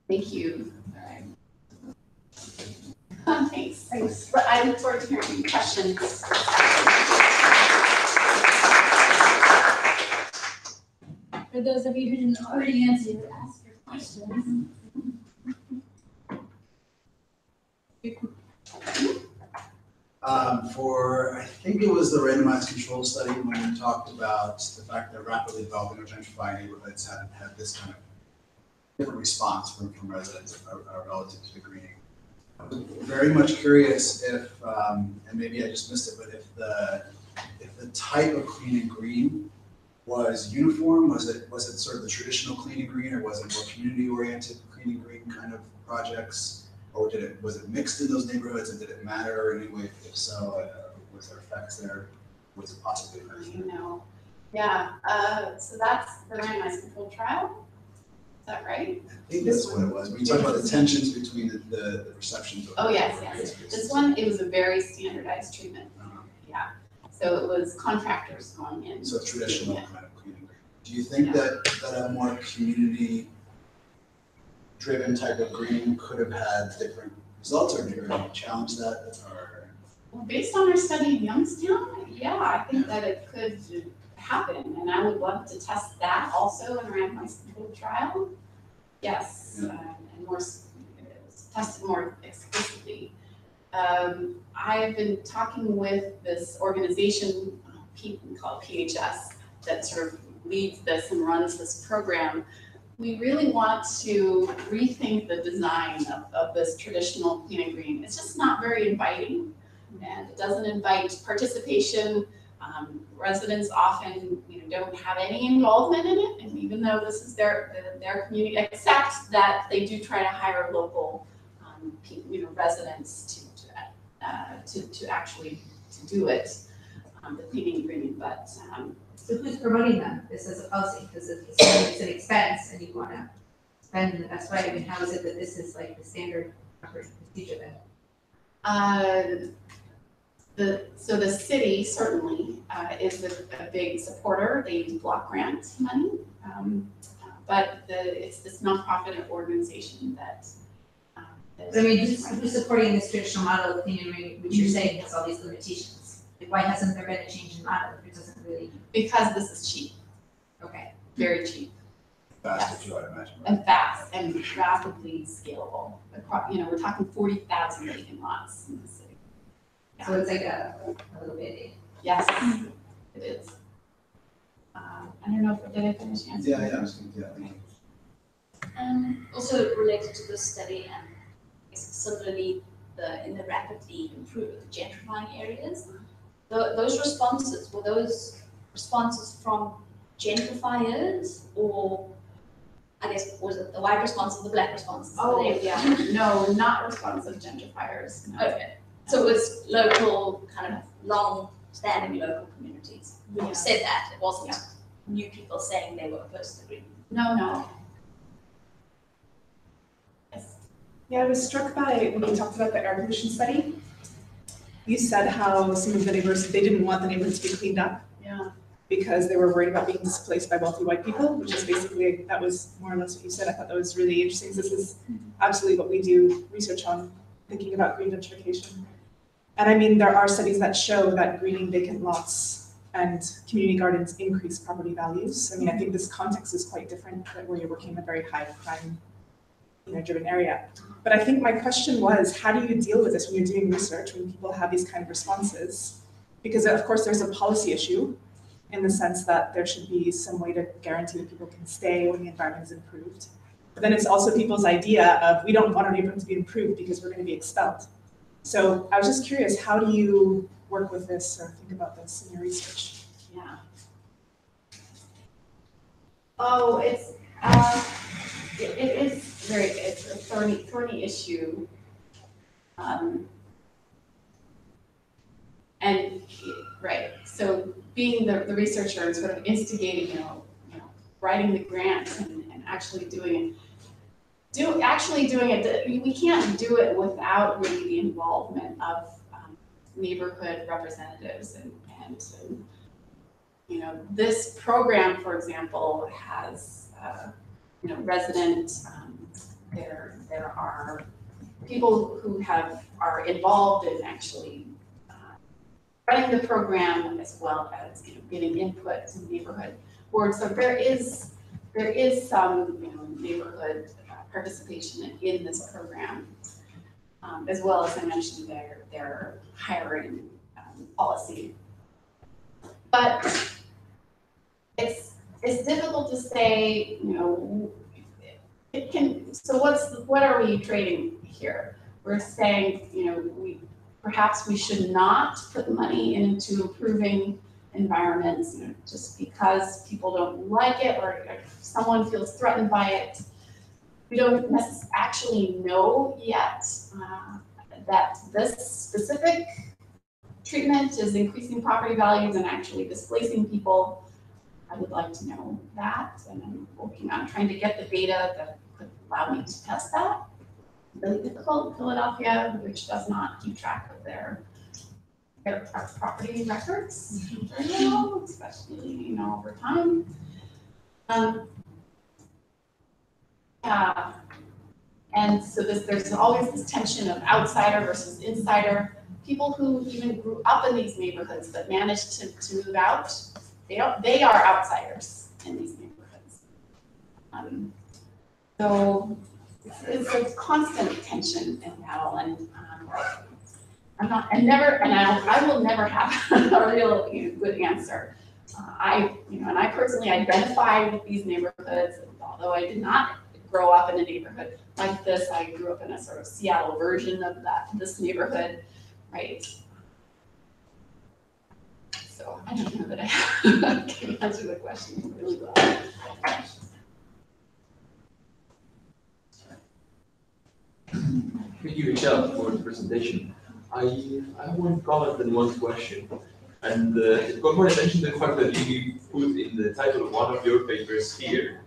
Speaker 2: Thank you. All right. Thanks. But I look forward to hearing questions.
Speaker 1: For those of you who didn't already answer, ask your questions.
Speaker 6: I think it was the randomized control study when we talked about the fact that rapidly developing or gentrifying neighborhoods had this kind of different response from residents relative to the greening. I was very much curious if, and maybe I just missed it, but if the type of clean and green was uniform, was it sort of the traditional clean and green, or was it more community-oriented clean and green kind of projects? Or was it mixed in those neighborhoods, and did it matter in any way? If so, was there effects there? Was it possibly?
Speaker 2: Yeah. So that's the randomized controlled trial. Is that right?
Speaker 6: I think that's what it was. When you talk about the tensions between the perceptions.
Speaker 2: Oh yes. This one, it was a very standardized treatment. Yeah. So it was contractors going in.
Speaker 6: So traditional kind of clean and green. Do you think that a more community driven type of green could have had different results, or do you really challenge that?
Speaker 2: Well, based on our study in Youngstown, yeah, I think that it could happen, and I would love to test that also in a randomized controlled trial. Yes, and more tested more explicitly. I've been talking with this organization, we call it PHS, that sort of leads this and runs this program. We really want to rethink the design of this traditional clean and green. It's just not very inviting, and it doesn't invite participation. Residents often don't have any involvement in it, and even though this is their community, except that they do try to hire local residents to actually do it, the cleaning and greening. But
Speaker 4: so who's promoting them, this as a policy? Because it's an expense and you want to spend in the best way. I mean, how is it that this is like the standard operating procedure then?
Speaker 2: So the city certainly is a big supporter. They use block grant money, but it's this nonprofit organization that.
Speaker 4: I mean, who's supporting this traditional model of clean and green, which you're saying has all these limitations? Like, why hasn't there been a change in model if it doesn't really?
Speaker 2: Because this is cheap.
Speaker 4: Okay.
Speaker 2: Very cheap.
Speaker 6: Fast, too, I'd imagine.
Speaker 2: And fast and rapidly scalable. We're talking 40,000 vacant lots in the city. Yeah.
Speaker 4: So it's like a little bit.
Speaker 2: Yes, it is. I don't know if did I finish answering?
Speaker 6: Yeah, thank you.
Speaker 7: Also related to this study, and similarly in the rapidly gentrifying areas, those responses, were those responses from gentrifiers, or I guess was it the white responses, the black responses?
Speaker 2: Oh yeah, no, not responsive gentrifiers. No.
Speaker 7: Okay, so it was local, kind of long-standing local communities. When you said that, it wasn't new people saying they were opposed to the green.
Speaker 2: No.
Speaker 8: Yeah, I was struck by when you talked about the air pollution study. You said how some of the neighbors, they didn't want the neighborhoods to be cleaned up.
Speaker 2: Yeah.
Speaker 8: because they were worried about being displaced by wealthy white people, which is basically, that was more or less what you said. I thought that was really interesting. This is absolutely what we do research on, thinking about green gentrification. And I mean, there are studies that show that greening vacant lots and community gardens increase property values. I mean, I think this context is quite different where you're working in a very high crime, driven area. But I think my question was, how do you deal with this when you're doing research, when people have these kind of responses? Because of course there's a policy issue in the sense that there should be some way to guarantee that people can stay when the environment is improved. But then it's also people's idea of, we don't want our neighborhood to be improved because we're going to be expelled. So I was just curious, how do you work with this or think about this in your research?
Speaker 2: Yeah. Oh, it is it's a thorny issue. And right, so being the researcher and sort of instigating, writing the grants and actually doing it, we can't do it without really the involvement of neighborhood representatives and this program, for example, has resident. There are people who are involved in actually running the program as well as getting input to the neighborhood board. So there is some neighborhood participation in this program, as well as I mentioned their hiring policy. But it's difficult to say, it can. So what are we trading here? We're saying, perhaps we should not put money into improving environments, just because people don't like it or someone feels threatened by it. We don't actually know yet that this specific treatment is increasing property values and actually displacing people. I would like to know that, and I'm working on trying to get the data that could allow me to test that. Really difficult in Philadelphia, which does not keep track of their property records very well, especially over time. And so there's always this tension of outsider versus insider. People who even grew up in these neighborhoods but managed to move out, they are outsiders in these neighborhoods. So it's a constant tension and battle, and I will never have a real good answer. And I personally identify with these neighborhoods, although I did not grow up in a neighborhood like this. I grew up in a sort of Seattle version of this neighborhood, right? So I don't know that I can answer the question really well.
Speaker 9: Thank you, Michelle, for the presentation. I want to comment on one question, and it got my attention the fact that you put in the title of one of your papers here.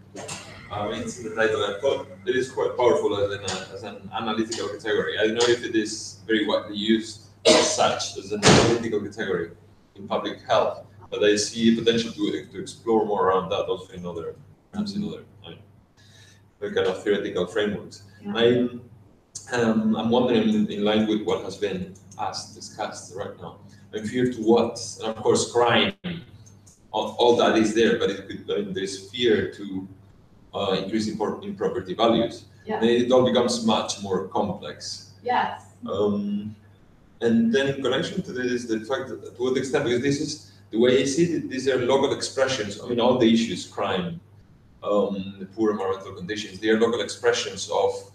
Speaker 9: It's in the title. I thought it is quite powerful as an analytical category. I don't know if it is very widely used as such, as an analytical category in public health, but I see potential to explore more around that also in other kind of theoretical frameworks. Yeah. I'm wondering, in line with what has been discussed right now, I'm fear to what? And of course, crime, all that is there, but there's fear to increase in property values. Yeah. And it all becomes much more complex.
Speaker 2: Yes.
Speaker 9: And then in connection to this is the fact that to what extent, because this is the way I see it, these are local expressions. I mean, all the issues, crime, the poor environmental conditions, they are local expressions of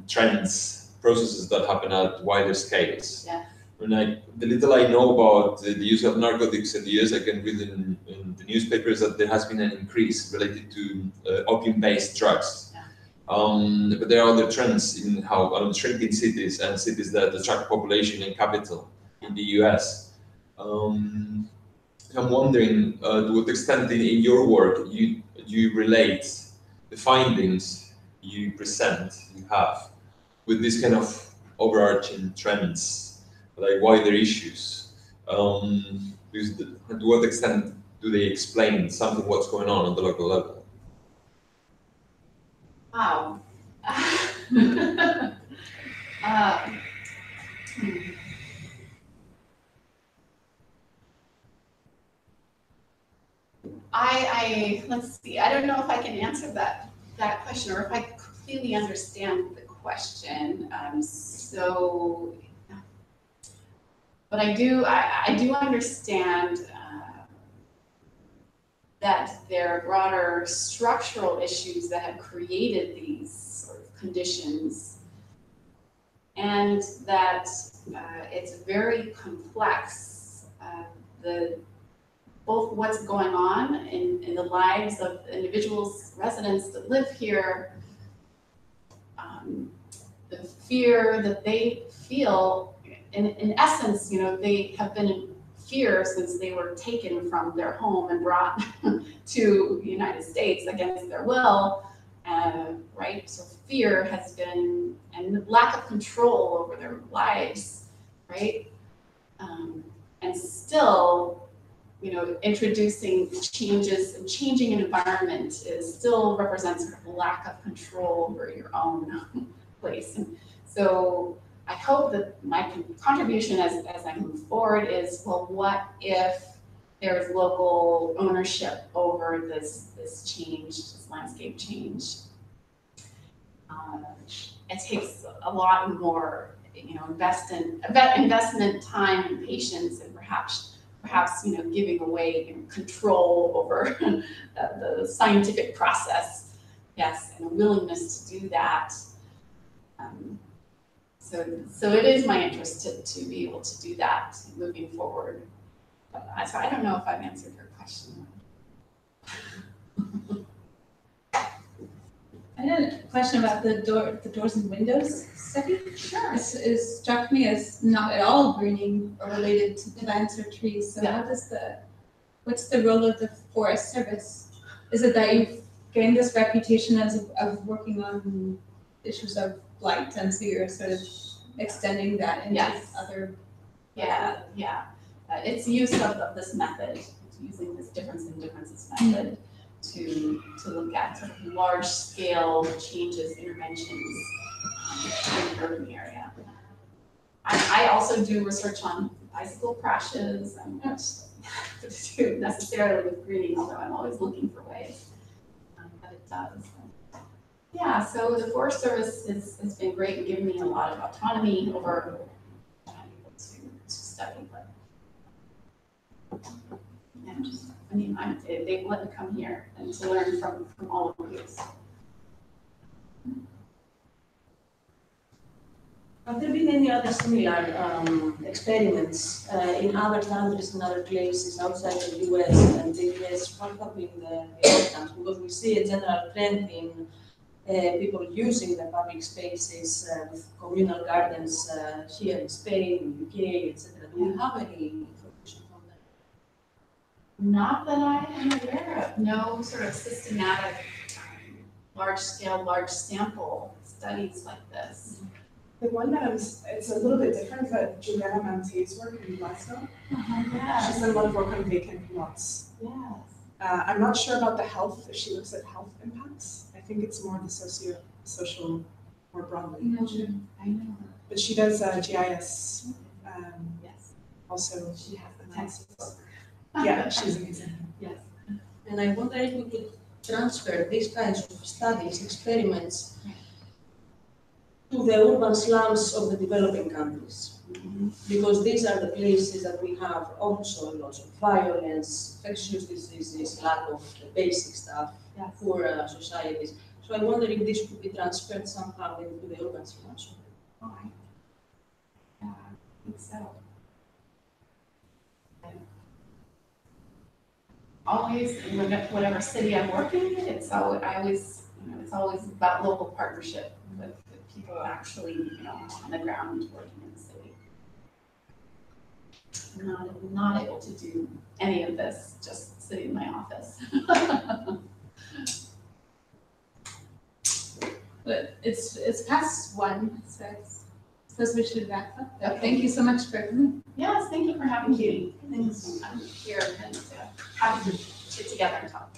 Speaker 9: trends, processes that happen at wider scales.
Speaker 2: Yeah.
Speaker 9: The little I know about the use of narcotics in the US, I can read in the newspapers that there has been an increase related to opium-based drugs. Yeah. But there are other trends in how shrinking cities and cities that attract population and capital in the US. I'm wondering to what extent in your work you relate the findings you have with this kind of overarching trends, like wider issues. To what extent do they explain something what's going on the local level?
Speaker 2: Wow. Let's see, I don't know if I can answer that question or if I completely understand the question. But I do understand that there are broader structural issues that have created these sort of conditions, and that it's very complex. Both what's going on in the lives of individuals, residents that live here, the fear that they feel, in essence, they have been in fear since they were taken from their home and brought to the United States against their will, right? So fear has been, and lack of control over their lives, right? And still, introducing changes and changing an environment still represents sort of a lack of control over your own place. And so I hope that my contribution as I move forward is, well, what if there's local ownership over this change, this landscape change? It takes a lot more, investment, time, and patience, and perhaps giving away control over the scientific process, yes, and a willingness to do that. So it is my interest to be able to do that moving forward. So I don't know if I've answered your question.
Speaker 1: I had a question about the doors and windows study.
Speaker 2: Sure.
Speaker 1: It struck me as not at all greening or related to plants or trees. So
Speaker 2: Yeah.
Speaker 1: what's the role of the Forest Service? Is it that you've gained this reputation of working on issues of blight, and so you're sort of extending that into
Speaker 2: Yes.
Speaker 1: other?
Speaker 2: Yeah. It's use of this method, using this differences method to look at sort of large scale changes, interventions in the urban area. I also do research on bicycle crashes. I'm not to do necessarily with greening, although I'm always looking for ways. But it does. Yeah, so the Forest Service has been great and given me a lot of autonomy over what I'm able to study. But yeah, they've let me come here and to learn from all of you.
Speaker 5: Have there been any other similar experiments in other countries, in other places outside the US, and the US, what have been the outcomes? Because we see a general trend in people using the public spaces with communal gardens here in Spain, in UK, etc. Do you have any information from that?
Speaker 2: Not that I am aware of. No sort of systematic, large scale, large sample studies like this.
Speaker 8: The one that it's a little bit different, but Juliana Mante's work in Glasgow.
Speaker 2: Yeah.
Speaker 8: She's done a lot of work on vacant lots.
Speaker 2: Yes.
Speaker 8: I'm not sure about the health, if she looks at health impacts. I think it's more the social more broadly.
Speaker 2: I know.
Speaker 8: But she does GIS.
Speaker 2: Yes.
Speaker 8: Also,
Speaker 2: She has the textbook.
Speaker 8: yeah, she's amazing.
Speaker 2: Yes.
Speaker 5: And I wonder if we could transfer these kinds of studies, experiments, to the urban slums of the developing countries. Because these are the places that we have also lots of violence, infectious diseases, lack of the basic stuff, poor societies. So I wonder if this could be transferred somehow into the urban slums.
Speaker 2: Oh, yeah, I think so. Always, in whatever city I'm working in, it's always about local partnership with people actually, on the ground working in the city. I'm not able to do any of this just sitting in my office.
Speaker 1: But it's past 1, so I suppose we should wrap up. Thank you so much for coming.
Speaker 2: Yes, thank you for having me.
Speaker 5: Thanks.
Speaker 2: I'm here and happy to get together and talk.